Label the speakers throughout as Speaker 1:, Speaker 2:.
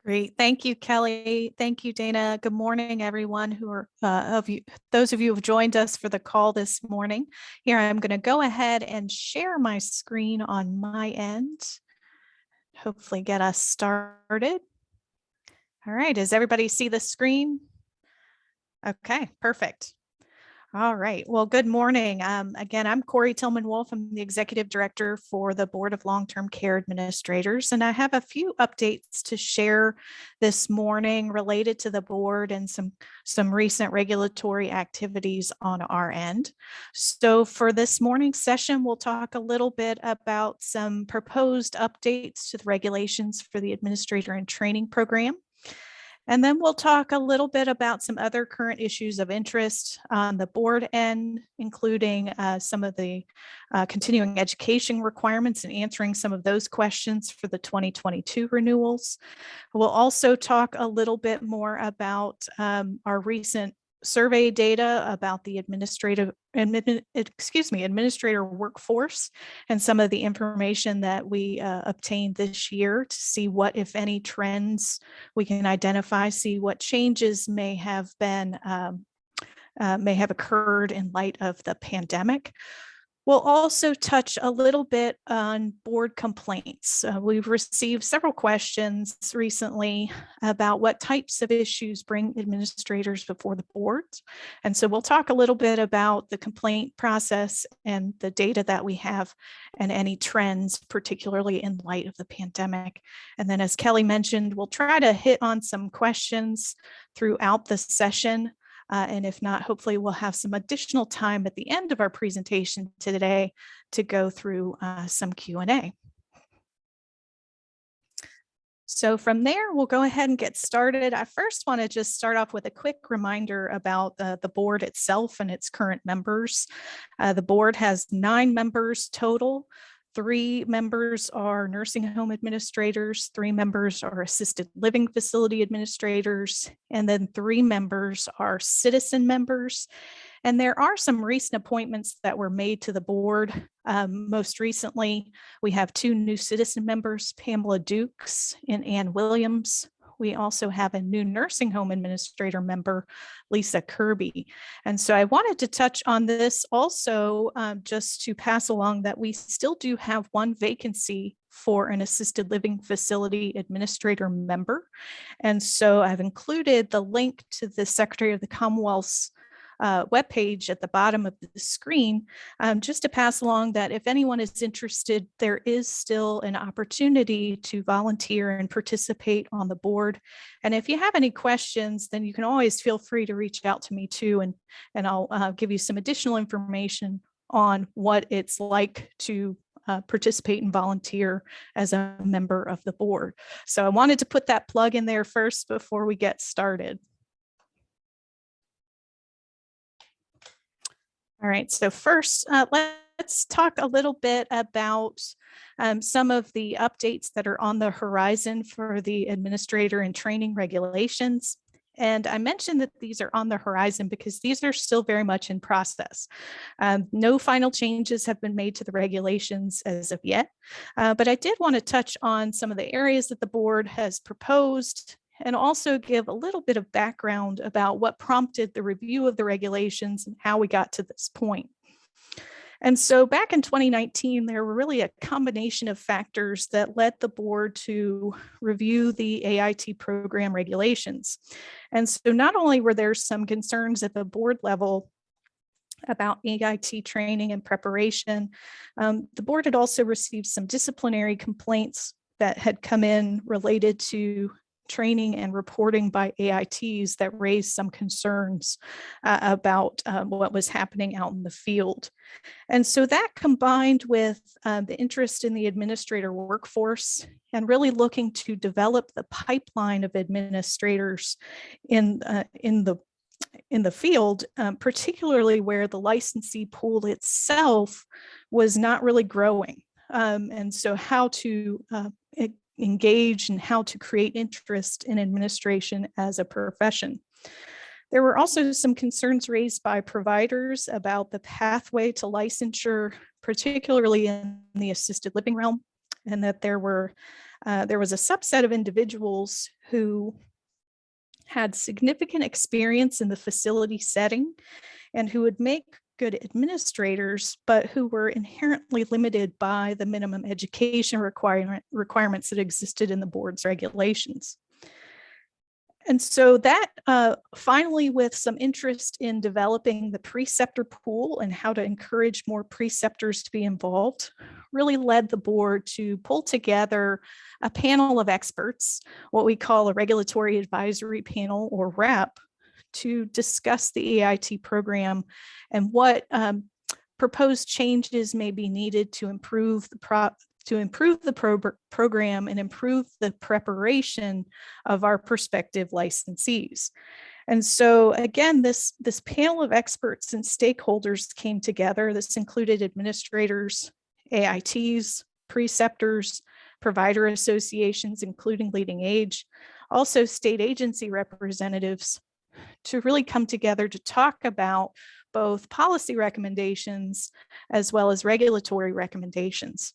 Speaker 1: Great. Thank you, Kelly. Thank you, Dana. Good morning, everyone who are those of you who have joined us for the call this morning. Here, I'm going to go ahead and share my screen on my end. Hopefully get us started. All right. Does everybody see the screen? Okay, perfect. All right. Well, good morning. Again, I'm Corey Tillman Wolf. I'm the Executive Director for the Board of Long-Term Care Administrators, and I have a few updates to share this morning related to the board and some recent regulatory activities on our end. So for this morning's session, we'll talk a little bit about some proposed updates to the regulations for the Administrator in Training program. And then we'll talk a little bit about some other current issues of interest on the board end, including some of the continuing education requirements and answering some of those questions for the 2022 renewals. We'll also talk a little bit more about our recent survey data about the administrator workforce and some of the information that we obtained this year to see what, if any, trends we can identify, see what changes may have occurred in light of the pandemic. We'll also touch a little bit on board complaints. We've received several questions recently about what types of issues bring administrators before the board. And so we'll talk a little bit about the complaint process and the data that we have and any trends, particularly in light of the pandemic. And then, as Kelly mentioned, we'll try to hit on some questions throughout the session. And if not, hopefully we'll have some additional time at the end of our presentation today to go through some Q&A. So from there, we'll go ahead and get started. I first want to just start off with a quick reminder about the board itself and its current members. The board has 9 members total. 3 members are nursing home administrators, 3 members are assisted living facility administrators, and then 3 members are citizen members. And there are some recent appointments that were made to the board. Most recently, we have 2 new citizen members, Pamela Dukes and Ann Williams. We also have a new nursing home administrator member, Lisa Kirby. And so I wanted to touch on this also just to pass along that we still do have 1 vacancy for an assisted living facility administrator member. And so I've included the link to the Secretary of the Commonwealth's webpage at the bottom of the screen, just to pass along that if anyone is interested, there is still an opportunity to volunteer and participate on the board. And if you have any questions, then you can always feel free to reach out to me too, and I'll give you some additional information on what it's like to participate and volunteer as a member of the board. So I wanted to put that plug in there first before we get started. All right, so first, let's talk a little bit about some of the updates that are on the horizon for the administrator in training regulations. And I mentioned that these are on the horizon because these are still very much in process. No final changes have been made to the regulations as of yet, but I did want to touch on some of the areas that the board has proposed and also give a little bit of background about what prompted the review of the regulations and how we got to this point. And so back in 2019, there were really a combination of factors that led the board to review the AIT program regulations. And so not only were there some concerns at the board level about AIT training and preparation, the board had also received some disciplinary complaints that had come in related to training and reporting by AITs that raised some concerns about what was happening out in the field. And so that combined with the interest in the administrator workforce and really looking to develop the pipeline of administrators in the field, particularly where the licensee pool itself was not really growing. And so how to engage and how to create interest in administration as a profession. There were also some concerns raised by providers about the pathway to licensure, particularly in the assisted living realm. and that there was a subset of individuals who had significant experience in the facility setting and who would make good administrators, but who were inherently limited by the minimum education requirements that existed in the board's regulations. And so that finally, with some interest in developing the preceptor pool and how to encourage more preceptors to be involved, really led the board to pull together a panel of experts, what we call a regulatory advisory panel, or RAP, to discuss the AIT program and what proposed changes may be needed to improve the program and improve the preparation of our prospective licensees. And so again, this panel of experts and stakeholders came together. This included administrators, AITs, preceptors, provider associations, including Leading Age, also state agency representatives, to really come together to talk about both policy recommendations as well as regulatory recommendations.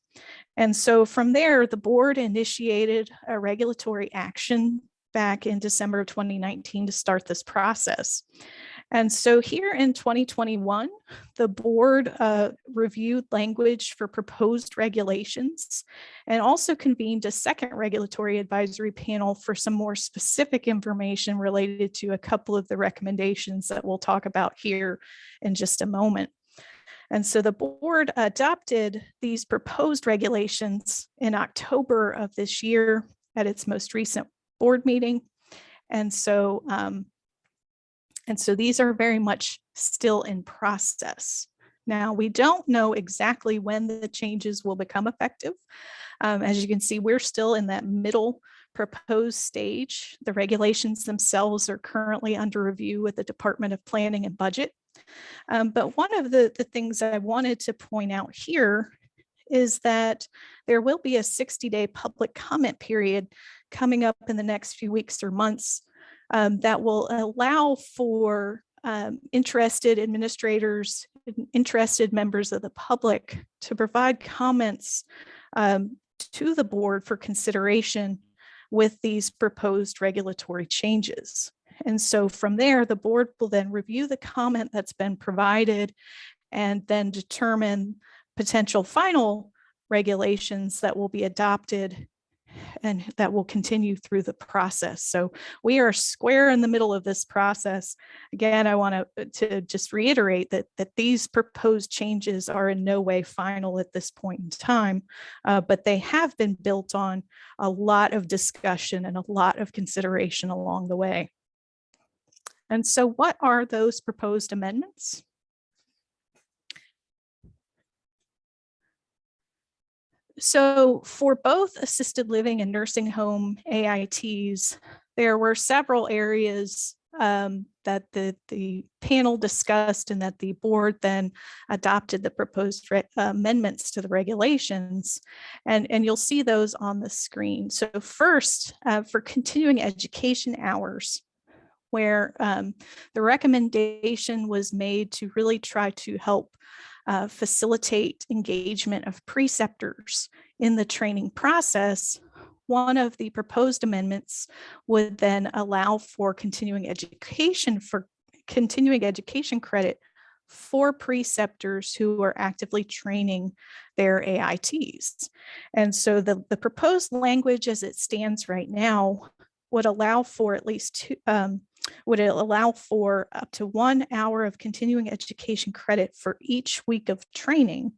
Speaker 1: And so from there, the board initiated a regulatory action back in December of 2019 to start this process. And so here in 2021, the board reviewed language for proposed regulations and also convened a second regulatory advisory panel for some more specific information related to a couple of the recommendations that we'll talk about here in just a moment. And so the board adopted these proposed regulations in October of this year at its most recent board meeting. And so these are very much still in process. Now, we don't know exactly when the changes will become effective. As you can see, we're still in that middle proposed stage. The regulations themselves are currently under review with the Department of Planning and Budget. But one of the things I wanted to point out here is that there will be a 60-day public comment period coming up in the next few weeks or months that will allow for interested administrators, interested members of the public to provide comments to the board for consideration with these proposed regulatory changes. And so from there, the board will then review the comment that's been provided and then determine potential final regulations that will be adopted and that will continue through the process. So we are square in the middle of this process. Again, I want to just reiterate that these proposed changes are in no way final at this point in time, but they have been built on a lot of discussion and a lot of consideration along the way. And so what are those proposed amendments? So for both assisted living and nursing home AITs, there were several areas that the panel discussed and that the board then adopted the proposed amendments to the regulations. And you'll see those on the screen. So first, for continuing education hours, where the recommendation was made to really try to help facilitate engagement of preceptors in the training process, one of the proposed amendments would then allow for continuing education credit for preceptors who are actively training their AITs. And so the proposed language as it stands right now would allow for at least would it allow for up to 1 hour of continuing education credit for each week of training,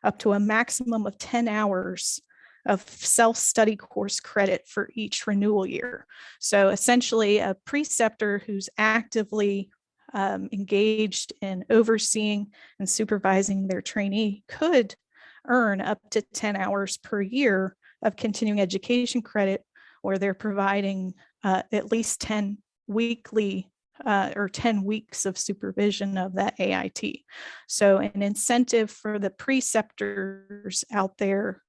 Speaker 1: up to a maximum of 10 hours of self-study course credit for each renewal year. So essentially a preceptor who's actively engaged in overseeing and supervising their trainee could earn up to 10 hours per year of continuing education credit, where they're providing at least 10 weekly or 10 weeks of supervision of that AIT. So an incentive for the preceptors out there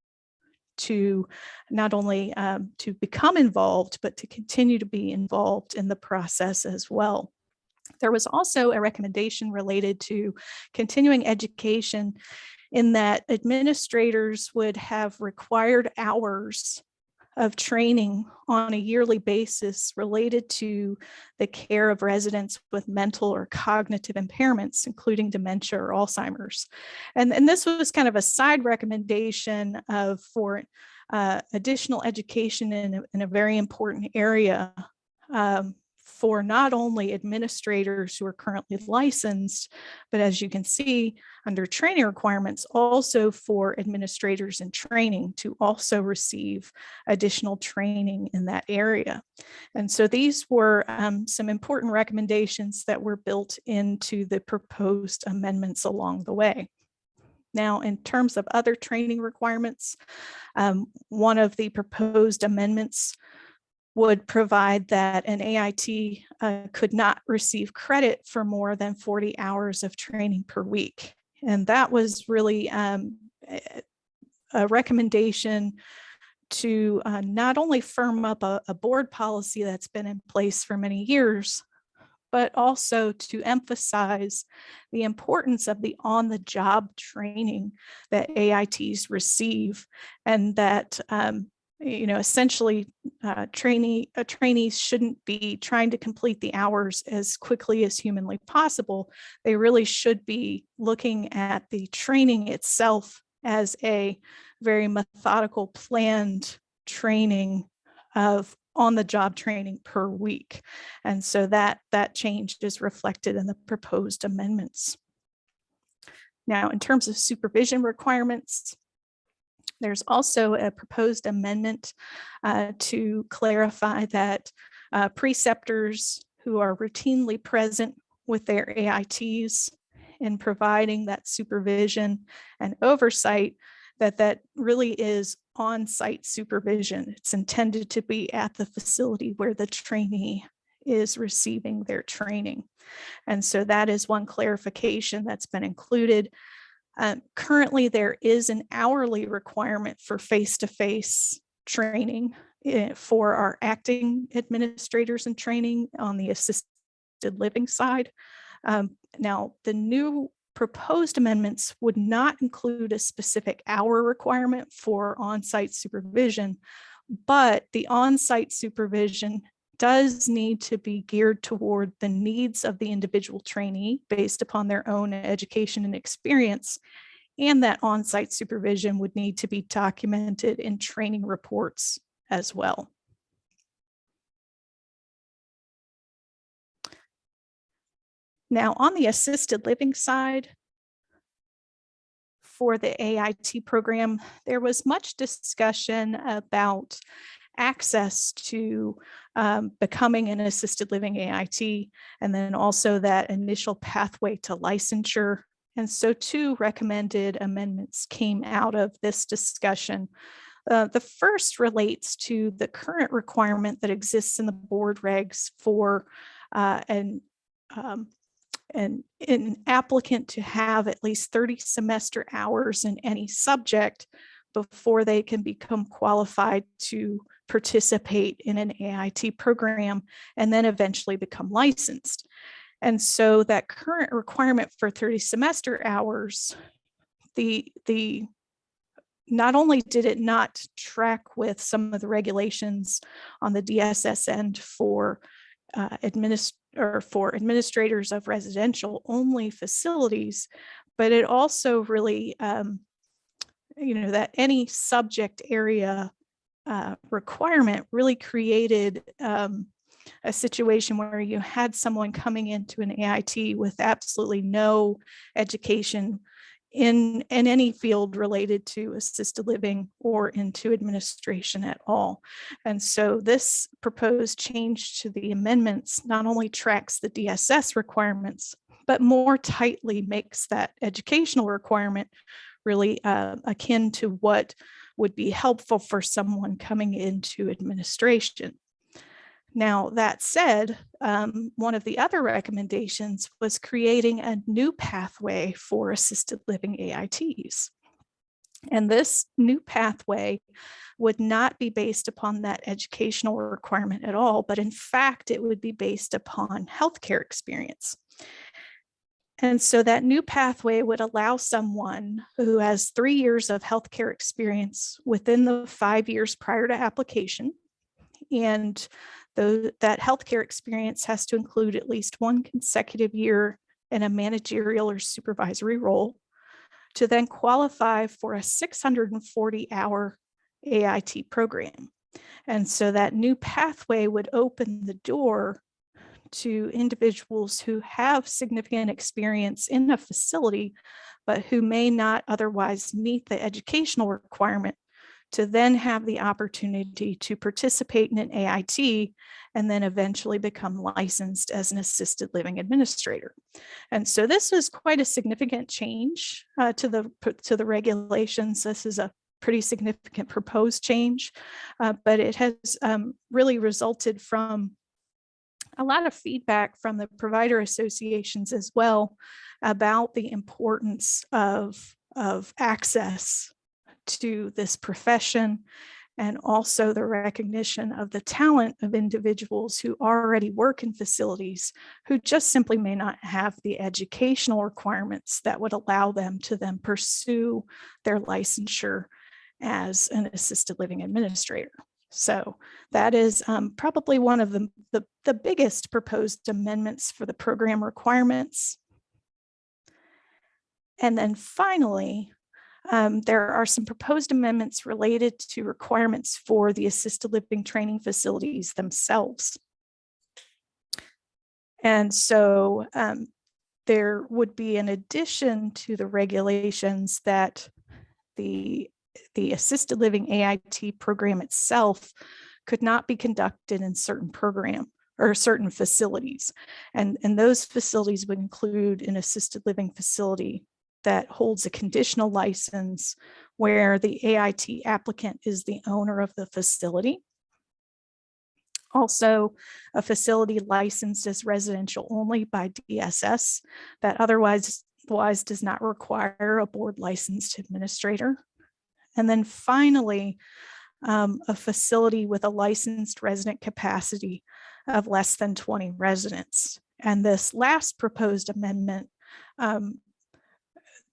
Speaker 1: to not only to become involved, but to continue to be involved in the process as well. There was also a recommendation related to continuing education in that administrators would have required hours of training on a yearly basis related to the care of residents with mental or cognitive impairments, including dementia or Alzheimer's. And this was kind of a side recommendation for additional education in a very important area for not only administrators who are currently licensed, but as you can see under training requirements, also for administrators in training to also receive additional training in that area. And so these were some important recommendations that were built into the proposed amendments along the way. Now, in terms of other training requirements, one of the proposed amendments would provide that an AIT could not receive credit for more than 40 hours of training per week. And that was really a recommendation to not only firm up a board policy that's been in place for many years, but also to emphasize the importance of the on-the-job training that AITs receive, and that essentially trainees shouldn't be trying to complete the hours as quickly as humanly possible. They really should be looking at the training itself as a very methodical, planned training of on-the-job training per week. And so that change is reflected in the proposed amendments. Now, in terms of supervision requirements, there's also a proposed amendment to clarify that preceptors who are routinely present with their AITs in providing that supervision and oversight, that really is on-site supervision. It's intended to be at the facility where the trainee is receiving their training. And so that is one clarification that's been included. Currently, there is an hourly requirement for face-to-face training for our acting administrators in training on the assisted living side. Now, the new proposed amendments would not include a specific hour requirement for on-site supervision, but the on-site supervision does need to be geared toward the needs of the individual trainee based upon their own education and experience. And that on-site supervision would need to be documented in training reports as well. Now, on the assisted living side, for the AIT program, there was much discussion about access to becoming an assisted living AIT, and then also that initial pathway to licensure. And so 2 recommended amendments came out of this discussion. The first relates to the current requirement that exists in the board regs for an applicant to have at least 30 semester hours in any subject before they can become qualified to participate in an AIT program and then eventually become licensed. And so that current requirement for 30 semester hours, not only did it not track with some of the regulations on the DSS end for administrators of residential only facilities, but it also really, that any subject area requirement really created a situation where you had someone coming into an AIT with absolutely no education in any field related to assisted living or into administration at all. And so this proposed change to the amendments not only tracks the DSS requirements, but more tightly makes that educational requirement really akin to what would be helpful for someone coming into administration. Now, that said, one of the other recommendations was creating a new pathway for assisted living AITs. And this new pathway would not be based upon that educational requirement at all, but in fact, it would be based upon healthcare experience. And so that new pathway would allow someone who has 3 years of healthcare experience within the 5 years prior to application. And that healthcare experience has to include at least 1 consecutive year in a managerial or supervisory role to then qualify for a 640-hour AIT program. And so that new pathway would open the door to individuals who have significant experience in a facility, but who may not otherwise meet the educational requirement to then have the opportunity to participate in an AIT and then eventually become licensed as an assisted living administrator. And so this is quite a significant change to the regulations. This is a pretty significant proposed change, but it has really resulted from a lot of feedback from the provider associations as well about the importance of access to this profession, and also the recognition of the talent of individuals who already work in facilities who just simply may not have the educational requirements that would allow them to then pursue their licensure as an assisted living administrator. So that is probably one of the biggest proposed amendments for the program requirements. And then finally, there are some proposed amendments related to requirements for the assisted living training facilities themselves. And so there would be an addition to the regulations that the assisted living AIT program itself could not be conducted in certain program or certain facilities. And those facilities would include an assisted living facility that holds a conditional license where the AIT applicant is the owner of the facility. Also, a facility licensed as residential only by DSS that otherwise does not require a board licensed administrator. And then finally, a facility with a licensed resident capacity of less than 20 residents. And this last proposed amendment,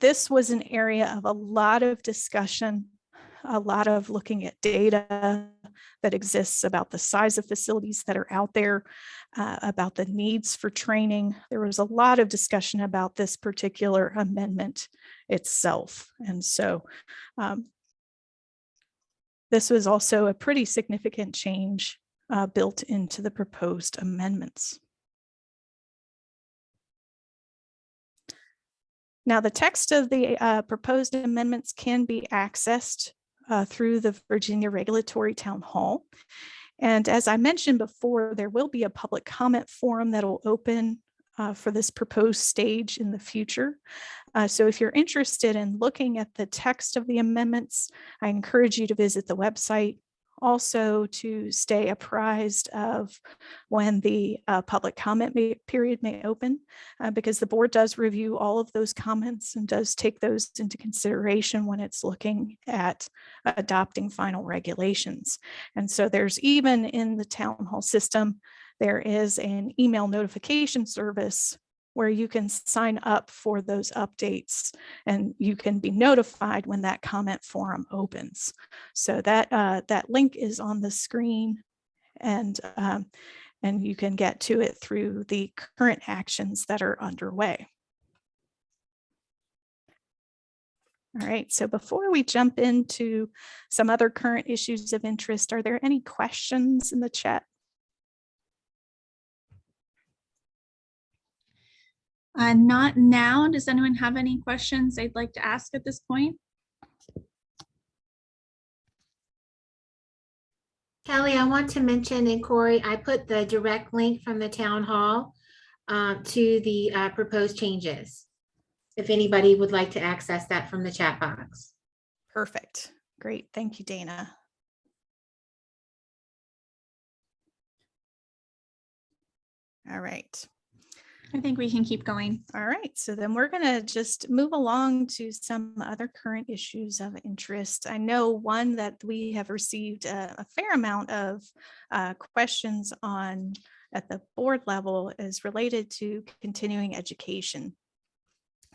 Speaker 1: this was an area of a lot of discussion, a lot of looking at data that exists about the size of facilities that are out there, about the needs for training. There was a lot of discussion about this particular amendment itself. And so this was also a pretty significant change built into the proposed amendments. Now, the text of the proposed amendments can be accessed through the Virginia Regulatory Town Hall. And as I mentioned before, there will be a public comment forum that will open for this proposed stage in the future. So if you're interested in looking at the text of the amendments, I encourage you to visit the website. Also to stay apprised of when the public comment period may open, because the board does review all of those comments and does take those into consideration when it's looking at adopting final regulations. And so there's even in the town hall system, there is an email notification service where you can sign up for those updates and you can be notified when that comment forum opens. So that link is on the screen, and you can get to it through the current actions that are underway. All right, so before we jump into some other current issues of interest, are there any questions in the chat?
Speaker 2: Not now. Does anyone have any questions they'd like to ask at this point?
Speaker 3: Kelly, I want to mention, and Corey, I put the direct link from the town hall to the proposed changes, if anybody would like to access that from the chat box.
Speaker 1: Perfect. Great. Thank you, Dana. All right.
Speaker 2: I think we can keep going.
Speaker 1: All right, so then we're going to just move along to some other current issues of interest. I know one that we have received a fair amount of questions on at the board level is related to continuing education.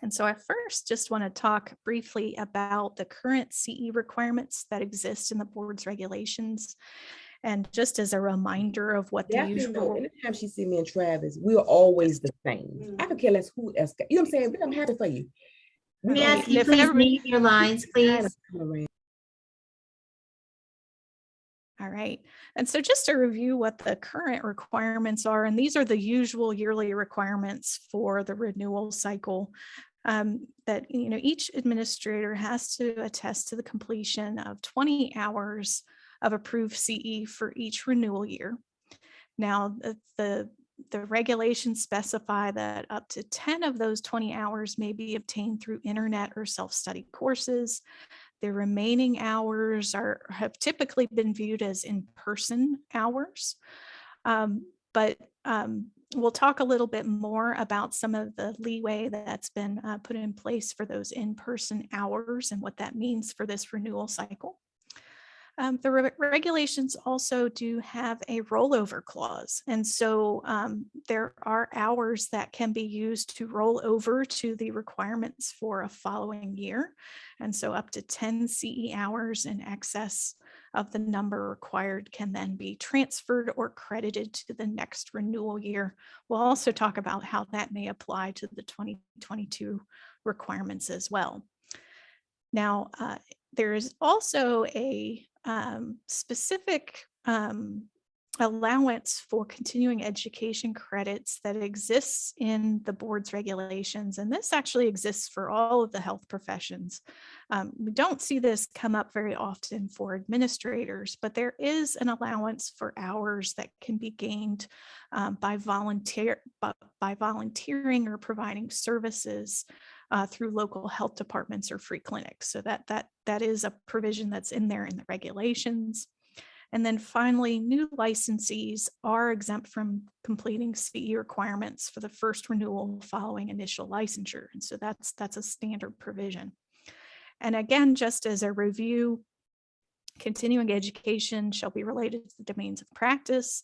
Speaker 1: And so I first just want to talk briefly about the current CE requirements that exist in the board's regulations. And just as a reminder of what the
Speaker 4: Daphne, no,
Speaker 1: usual,
Speaker 4: anytime she see me and Travis, we're always the same. I could care less who else. You know what I'm saying? But I'm happy for you. We
Speaker 3: May I
Speaker 4: gonna
Speaker 3: ask you
Speaker 1: if
Speaker 3: please
Speaker 1: everybody-
Speaker 3: mute your lines,
Speaker 4: keep trying to
Speaker 3: please?
Speaker 4: come around.
Speaker 1: all right. And so just to review what the current requirements are, and these are the usual yearly requirements for the renewal cycle, that each administrator has to attest to the completion of 20 hours of approved CE for each renewal year. Now, the regulations specify that up to 10 of those 20 hours may be obtained through internet or self-study courses. The remaining hours have typically been viewed as in-person hours. But we'll talk a little bit more about some of the leeway that's been put in place for those in-person hours and what that means for this renewal cycle. The regulations also do have a rollover clause. And so there are hours that can be used to roll over to the requirements for a following year. And so up to 10 CE hours in excess of the number required can then be transferred or credited to the next renewal year. We'll also talk about how that may apply to the 2022 requirements as well. Now, there is also a specific allowance for continuing education credits that exists in the board's regulations. And this actually exists for all of the health professions. We don't see this come up very often for administrators, but there is an allowance for hours that can be gained by volunteering or providing services through local health departments or free clinics. So that is a provision that's in there in the regulations. And then finally, new licensees are exempt from completing CE requirements for the first renewal following initial licensure. And so that's a standard provision. And again, just as a review, continuing education shall be related to the domains of practice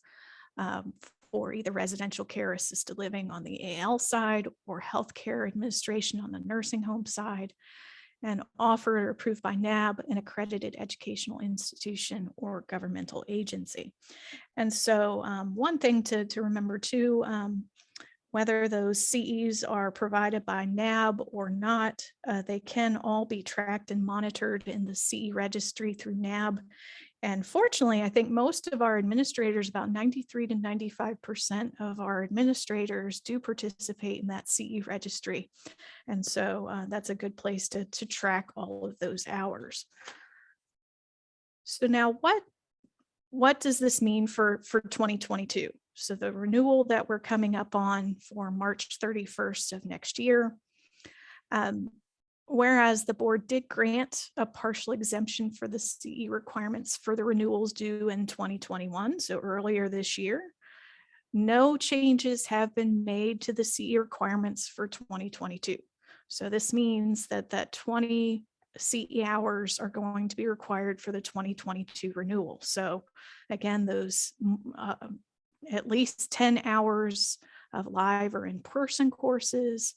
Speaker 1: for either residential care, assisted living on the AL side, or healthcare administration on the nursing home side, and offered or approved by NAB, an accredited educational institution or governmental agency. And so one thing to remember too, whether those CEs are provided by NAB or not, they can all be tracked and monitored in the CE registry through NAB. And fortunately, I think most of our administrators, about 93 to 95% of our administrators do participate in that CE registry. And so that's a good place to track all of those hours. So now what does this mean for 2022? So the renewal that we're coming up on for March 31st of next year, whereas the board did grant a partial exemption for the CE requirements for the renewals due in 2021, so earlier this year, no changes have been made to the CE requirements for 2022. So this means that 20 CE hours are going to be required for the 2022 renewal. So again, those at least 10 hours of live or in-person courses,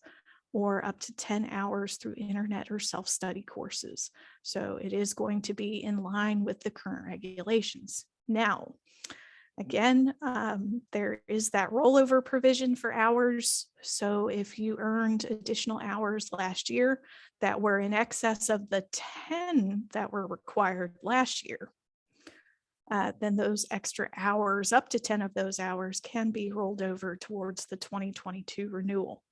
Speaker 1: or up to 10 hours through internet or self-study courses. So it is going to be in line with the current regulations. Now, again, there is that rollover provision for hours. So if you earned additional hours last year that were in excess of the 10 that were required last year, then those extra hours, up to 10 of those hours, can be rolled over towards the 2022 renewal.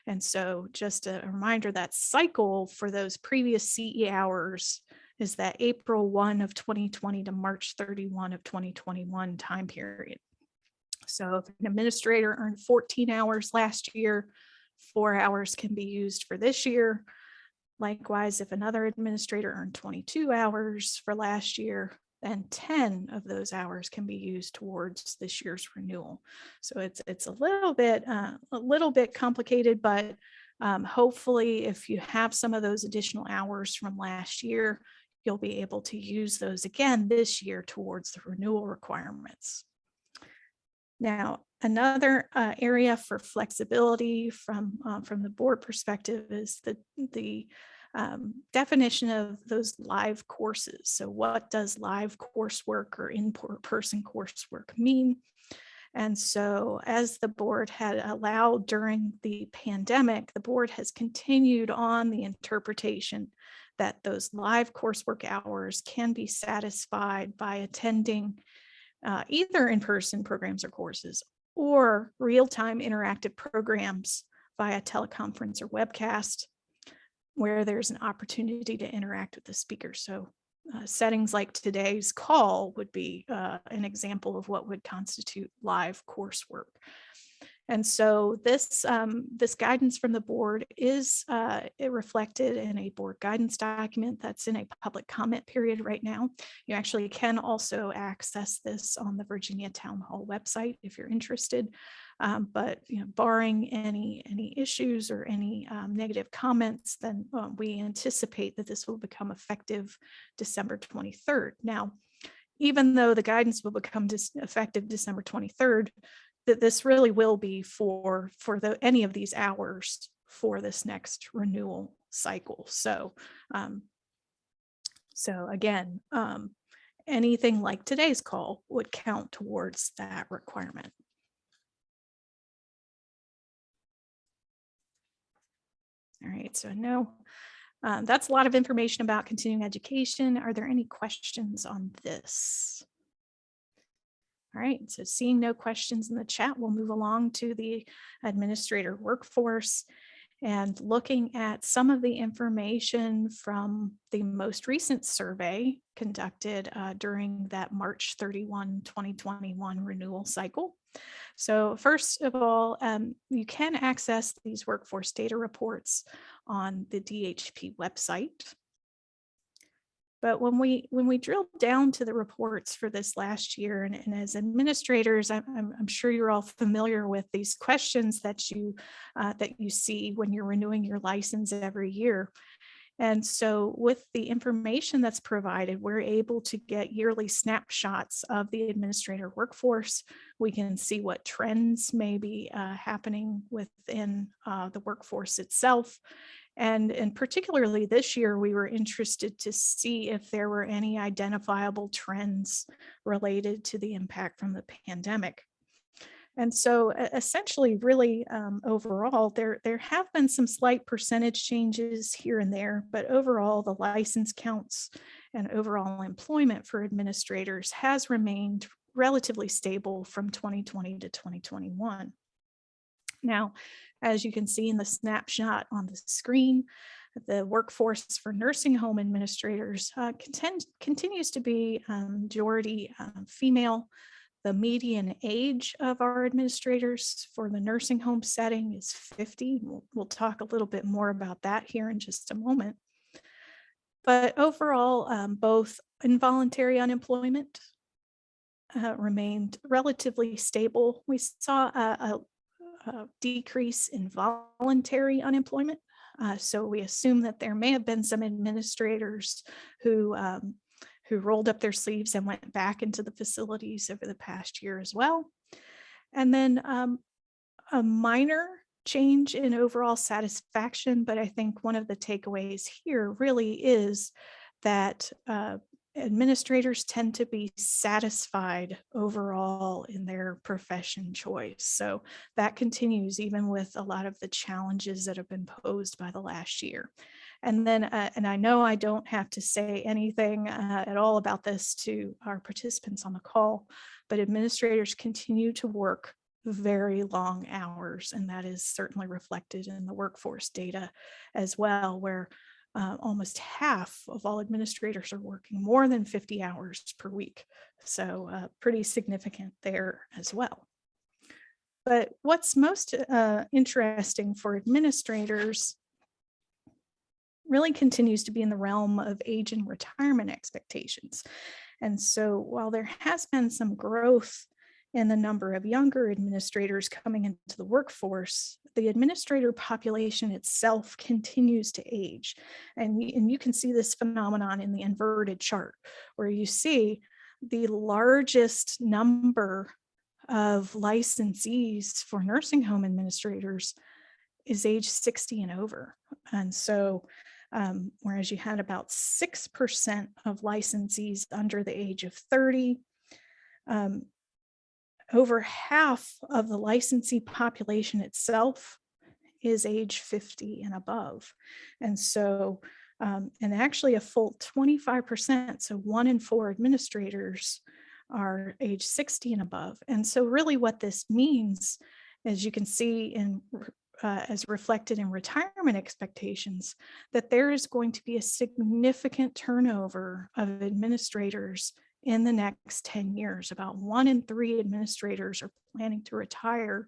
Speaker 1: And so just a reminder, that cycle for those previous CE hours is that April 1 of 2020 to March 31 of 2021 time period. So if an administrator earned 14 hours last year, 4 hours can be used for this year. Likewise, if another administrator earned 22 hours for last year, then 10 of those hours can be used towards this year's renewal. So it's a little bit complicated, but hopefully if you have some of those additional hours from last year, you'll be able to use those again this year towards the renewal requirements. Now, Another area for flexibility from the board perspective is the definition of those live courses. So what does live coursework or in-person coursework mean? And so as the board had allowed during the pandemic, the board has continued on the interpretation that those live coursework hours can be satisfied by attending either in-person programs or courses or real-time interactive programs via teleconference or webcast where there's an opportunity to interact with the speaker. So settings like today's call would be an example of what would constitute live coursework. And so this guidance from the board is reflected in a board guidance document that's in a public comment period right now. You actually can also access this on the Virginia Town Hall website if you're interested. But barring any issues or any negative comments, then we anticipate that this will become effective December 23rd. Now, even though the guidance will become effective December 23rd, that this really will be for any of these hours for this next renewal cycle. So, again, anything like today's call would count towards that requirement. All right, so no, that's a lot of information about continuing education. Are there any questions on this? All right, so seeing no questions in the chat, we'll move along to the administrator workforce and looking at some of the information from the most recent survey conducted during that March 31, 2021 renewal cycle. So first of all, you can access these workforce data reports on the DHP website. But when we drill down to the reports for this last year, and as administrators, I'm sure you're all familiar with these questions that you see when you're renewing your license every year. And so with the information that's provided, we're able to get yearly snapshots of the administrator workforce. We can see what trends may be happening within the workforce itself. And particularly this year, we were interested to see if there were any identifiable trends related to the impact from the pandemic. And so essentially, really, overall, there have been some slight percentage changes here and there, but overall, the license counts and overall employment for administrators has remained relatively stable from 2020 to 2021. Now, as you can see in the snapshot on the screen, the workforce for nursing home administrators continues to be majority female. The median age of our administrators for the nursing home setting is 50. We'll talk a little bit more about that here in just a moment. But overall, both involuntary unemployment remained relatively stable. We saw a decrease in voluntary unemployment. So we assume that there may have been some administrators who rolled up their sleeves and went back into the facilities over the past year as well. And then a minor change in overall satisfaction, but I think one of the takeaways here really is that administrators tend to be satisfied overall in their profession choice. So that continues even with a lot of the challenges that have been posed by the last year. And then, and I know I don't have to say anything at all about this to our participants on the call, but administrators continue to work very long hours, and that is certainly reflected in the workforce data as well, where almost half of all administrators are working more than 50 hours per week. So pretty significant there as well. But what's most interesting for administrators really continues to be in the realm of age and retirement expectations. And so while there has been some growth in the number of younger administrators coming into the workforce, the administrator population itself continues to age. And you can see this phenomenon in the inverted chart, where you see the largest number of licensees for nursing home administrators is age 60 and over. And so whereas you had about 6% of licensees under the age of 30, over half of the licensee population itself is age 50 and above. And so, and actually a full 25%, so 1 in 4 administrators are age 60 and above. And so really what this means, as you can see in as reflected in retirement expectations, that there is going to be a significant turnover of administrators in the next 10 years. About 1 in 3 administrators are planning to retire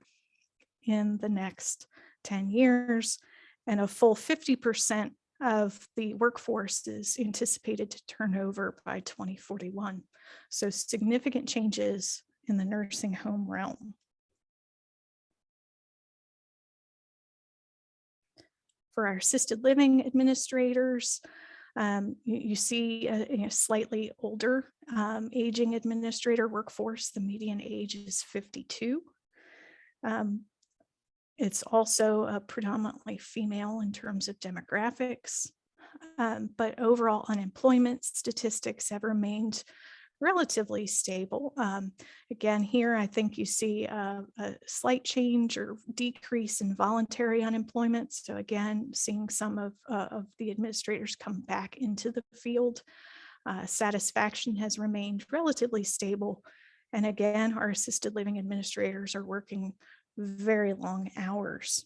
Speaker 1: in the next 10 years, and a full 50% of the workforce is anticipated to turn over by 2041. So significant changes in the nursing home realm. For our assisted living administrators, you see a slightly older aging administrator workforce. The median age is 52. It's also predominantly female in terms of demographics, but overall unemployment statistics have remained relatively stable. Again, here, I think you see a slight change or decrease in voluntary unemployment. So again, seeing some of the administrators come back into the field. Satisfaction has remained relatively stable. And again, our assisted living administrators are working very long hours.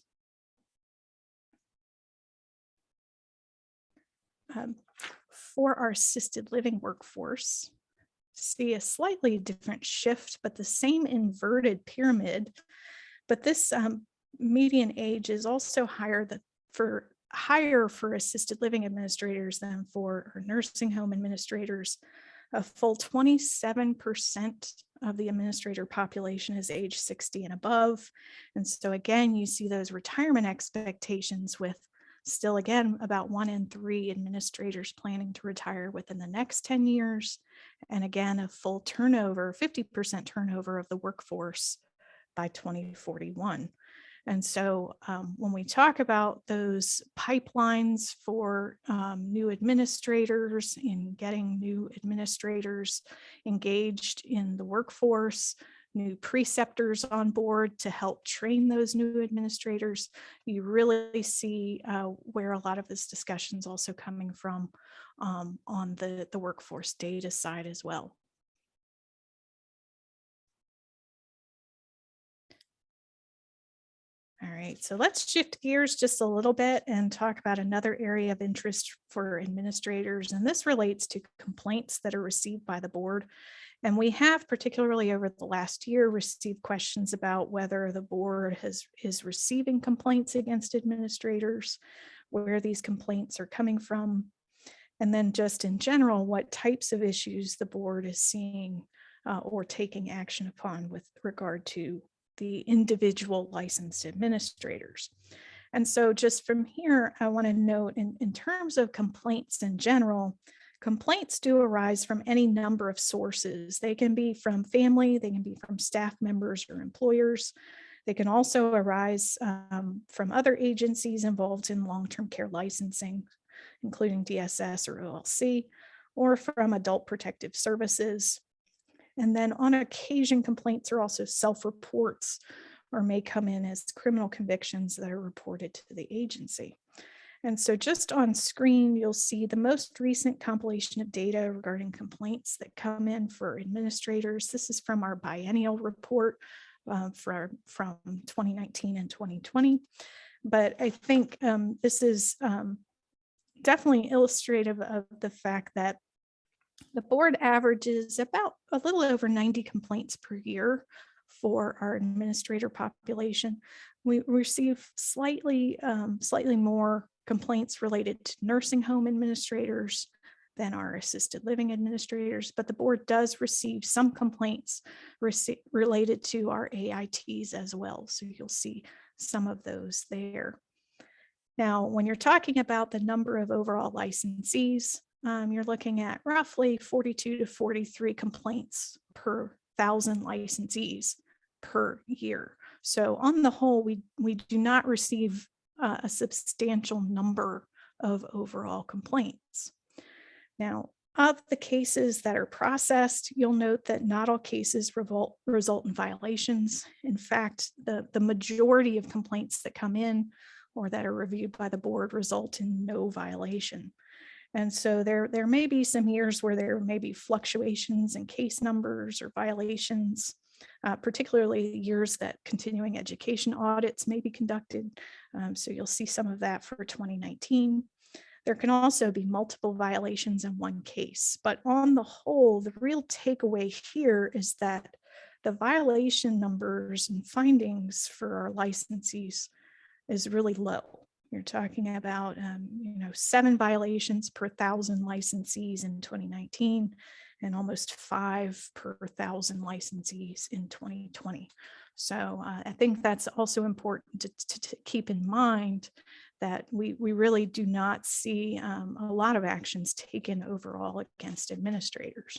Speaker 1: For our assisted living workforce, see a slightly different shift, but the same inverted pyramid. But this median age is also higher for assisted living administrators than for our nursing home administrators. A full 27% of the administrator population is age 60 and above. And so again, you see those retirement expectations with still, again, about 1 in 3 administrators planning to retire within the next 10 years. And again, a full turnover, 50% turnover of the workforce by 2041. And so when we talk about those pipelines for new administrators and getting new administrators engaged in the workforce, new preceptors on board to help train those new administrators, you really see where a lot of this discussion is also coming from on the workforce data side as well. All right, so let's shift gears just a little bit and talk about another area of interest for administrators. And this relates to complaints that are received by the board. And we have, particularly over the last year, received questions about whether the board is receiving complaints against administrators, where these complaints are coming from, and then just in general, what types of issues the board is seeing or taking action upon with regard to the individual licensed administrators. And so just from here, I want to note in terms of complaints in general, complaints do arise from any number of sources. They can be from family, they can be from staff members or employers. They can also arise from other agencies involved in long-term care licensing, including DSS or OLC, or from adult protective services. And then on occasion, complaints are also self-reports or may come in as criminal convictions that are reported to the agency. And so just on screen, you'll see the most recent compilation of data regarding complaints that come in for administrators. This is from our biennial report from 2019 and 2020. But I think this is definitely illustrative of the fact that the board averages about a little over 90 complaints per year for our administrator population. We receive slightly more complaints related to nursing home administrators than our assisted living administrators, but the board does receive some complaints related to our AITs as well. So you'll see some of those there. Now, when you're talking about the number of overall licensees, you're looking at roughly 42 to 43 complaints per 1,000 licensees. per year. So on the whole, we do not receive a substantial number of overall complaints. Now, of the cases that are processed, you'll note that not all cases result in violations. In fact, the majority of complaints that come in or that are reviewed by the board result in no violation. And so there may be some years where there may be fluctuations in case numbers or violations, particularly years that continuing education audits may be conducted. So you'll see some of that for 2019. There can also be multiple violations in one case, but on the whole, the real takeaway here is that the violation numbers and findings for our licensees is really low. You're talking about 7 violations per 1,000 licensees in 2019 and almost 5 per 1,000 licensees in 2020. So I think that's also important to keep in mind, that we really do not see a lot of actions taken overall against administrators.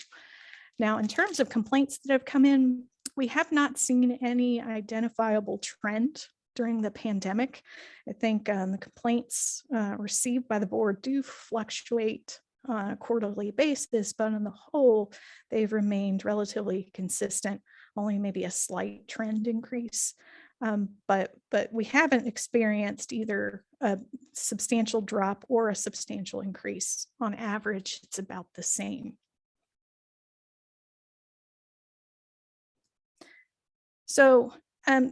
Speaker 1: Now, in terms of complaints that have come in, we have not seen any identifiable trend during the pandemic. I think the complaints received by the board do fluctuate on a quarterly basis, but on the whole, they've remained relatively consistent, only maybe a slight trend increase. But we haven't experienced either a substantial drop or a substantial increase. On average, it's about the same. So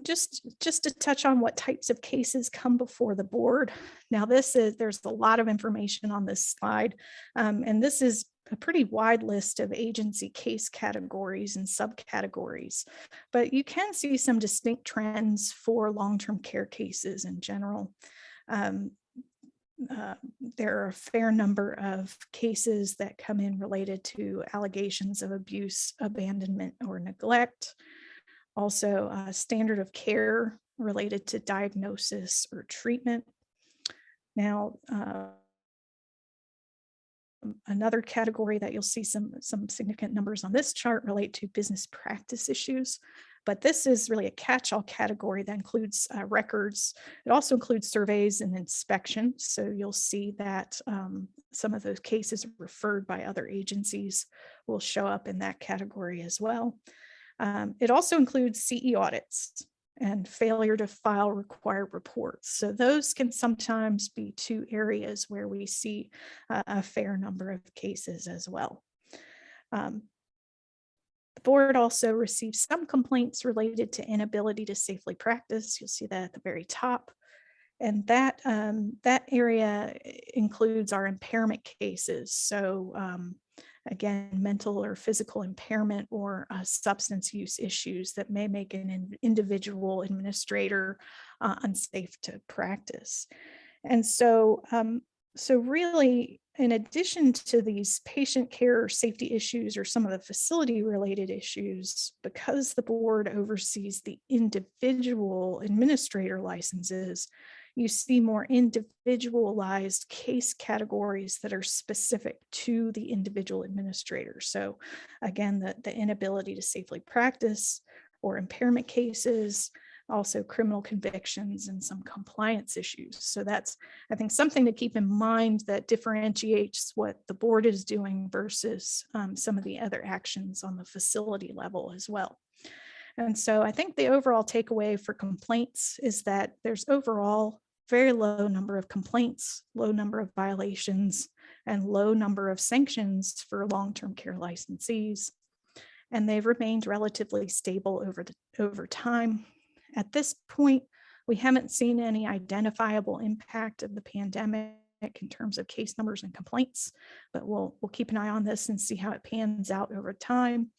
Speaker 1: just to touch on what types of cases come before the board. Now, there's a lot of information on this slide, and this is a pretty wide list of agency case categories and subcategories, but you can see some distinct trends for long-term care cases in general. There are a fair number of cases that come in related to allegations of abuse, abandonment, or neglect. Also, standard of care related to diagnosis or treatment. Now, another category that you'll see some significant numbers on this chart relate to business practice issues, but this is really a catch-all category that includes records. It also includes surveys and inspections. So you'll see that some of those cases referred by other agencies will show up in that category as well. It also includes CE audits and failure to file required reports. So those can sometimes be 2 areas where we see a fair number of cases as well. The board also receives some complaints related to inability to safely practice. You'll see that at the very top. And that area includes our impairment cases. So again, mental or physical impairment or substance use issues that may make an individual administrator unsafe to practice. And so, so really, in addition to these patient care or safety issues or some of the facility related issues, because the board oversees the individual administrator licenses, you see more individualized case categories that are specific to the individual administrator. So again, the inability to safely practice or impairment cases, also criminal convictions and some compliance issues. So that's, I think, something to keep in mind that differentiates what the board is doing versus some of the other actions on the facility level as well. And so I think the overall takeaway for complaints is that there's overall very low number of complaints, low number of violations, and low number of sanctions for long-term care licensees. And they've remained relatively stable over time. At this point, we haven't seen any identifiable impact of the pandemic in terms of case numbers and complaints, but we'll keep an eye on this and see how it pans out over time.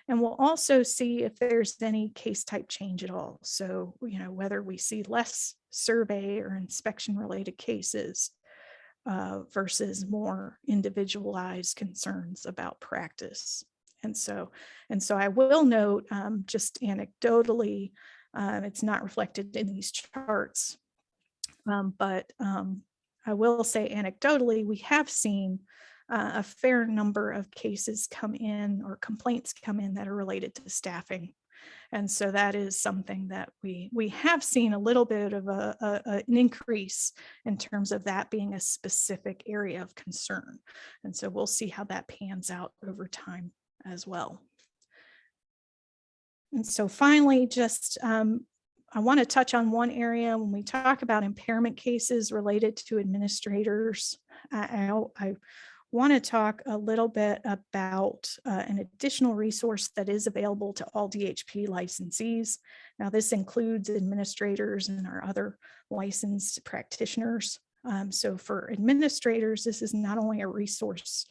Speaker 1: And we'll also see if there's any case type change at all. So, whether we see less survey or inspection related cases versus more individualized concerns about practice. And so I will note, just anecdotally, it's not reflected in these charts, but I will say anecdotally, we have seen a fair number of cases come in or complaints come in that are related to staffing. And so that is something that we have seen a little bit of an increase in terms of that being a specific area of concern. And so we'll see how that pans out over time as well. And so finally, just I want to touch on one area when we talk about impairment cases related to administrators. I want to talk a little bit about an additional resource that is available to all DHP licensees. Now, this includes administrators and our other licensed practitioners. So for administrators, this is not only a resource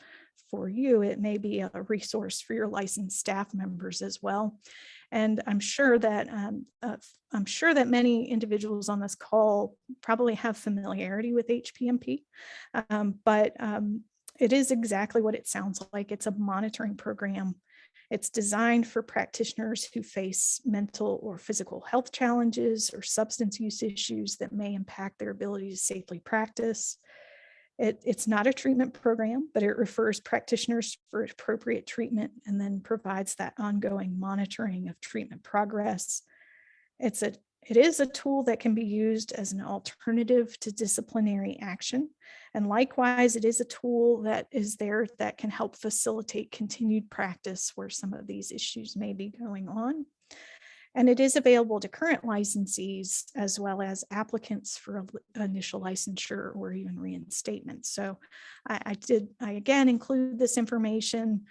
Speaker 1: for you, it may be a resource for your licensed staff members as well. And I'm sure that many individuals on this call probably have familiarity with HPMP, but it is exactly what it sounds like. It's a monitoring program. It's designed for practitioners who face mental or physical health challenges or substance use issues that may impact their ability to safely practice. It's not a treatment program, but it refers practitioners for appropriate treatment and then provides that ongoing monitoring of treatment progress. It is a tool that can be used as an alternative to disciplinary action. And likewise, it is a tool that is there that can help facilitate continued practice where some of these issues may be going on. And it is available to current licensees as well as applicants for initial licensure or even reinstatement. So I again include this information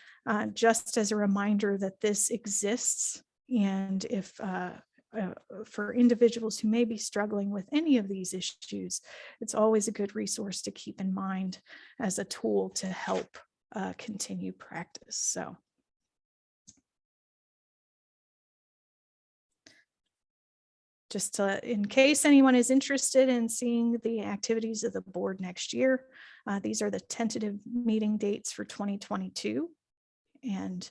Speaker 1: just as a reminder that this exists. And if for individuals who may be struggling with any of these issues, it's always a good resource to keep in mind as a tool to help continue practice. So. Just in case anyone is interested in seeing the activities of the board next year, these are the tentative meeting dates for 2022, and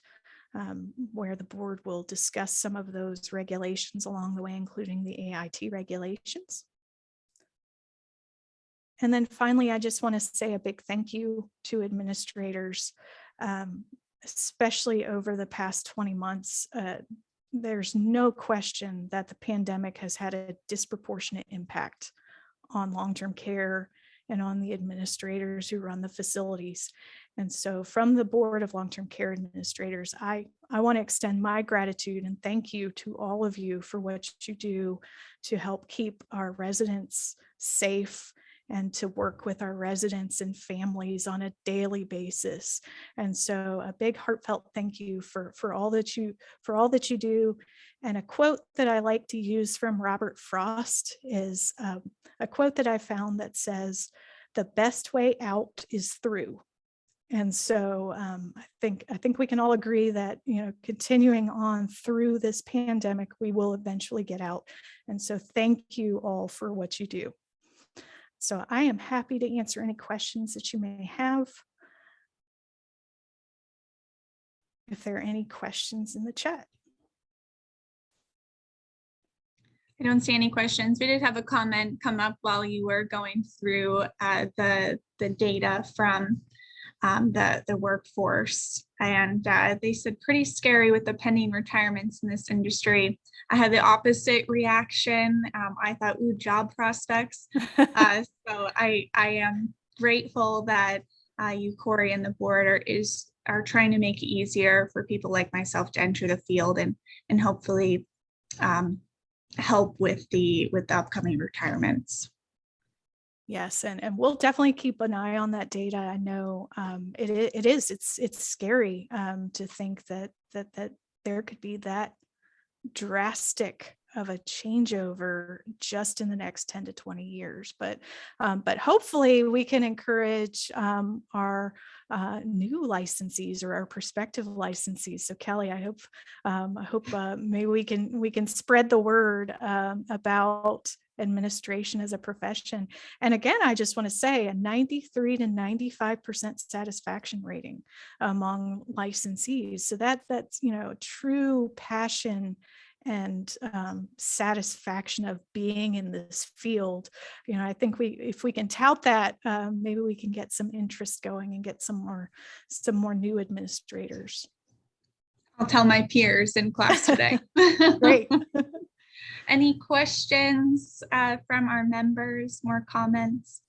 Speaker 1: where the board will discuss some of those regulations along the way, including the AIT regulations. And then finally, I just want to say a big thank you to administrators, especially over the past 20 months. There's no question that the pandemic has had a disproportionate impact on long-term care and on the administrators who run the facilities. And so from the Board of Long-Term Care Administrators, I want to extend my gratitude and thank you to all of you for what you do to help keep our residents safe and to work with our residents and families on a daily basis. And so a big heartfelt thank you for all that you do. And a quote that I like to use from Robert Frost is a quote that I found that says, "The best way out is through." And so I think we can all agree that, continuing on through this pandemic, we will eventually get out. And so thank you all for what you do. So I am happy to answer any questions that you may have. If there are any questions in the chat.
Speaker 2: I don't see any questions. We did have a comment come up while you were going through the data from the workforce, and they said pretty scary with the pending retirements in this industry. I had the opposite reaction. I thought, ooh, job prospects. So I am grateful that you, Corey, and the board are trying to make it easier for people like myself to enter the field and hopefully help with the upcoming retirements.
Speaker 1: Yes, and we'll definitely keep an eye on that data. I know it's scary to think that there could be that drastic of a changeover just in the next 10 to 20 years. But hopefully we can encourage our new licensees or our prospective licensees. So Kelly, I hope maybe we can spread the word about administration as a profession. And again, I just want to say a 93 to 95% satisfaction rating among licensees. So that's true passion and satisfaction of being in this field. I think if we can tout that, maybe we can get some interest going and get some more new administrators.
Speaker 2: I'll tell my peers in class today.
Speaker 1: Great.
Speaker 2: Any questions from our members, more comments?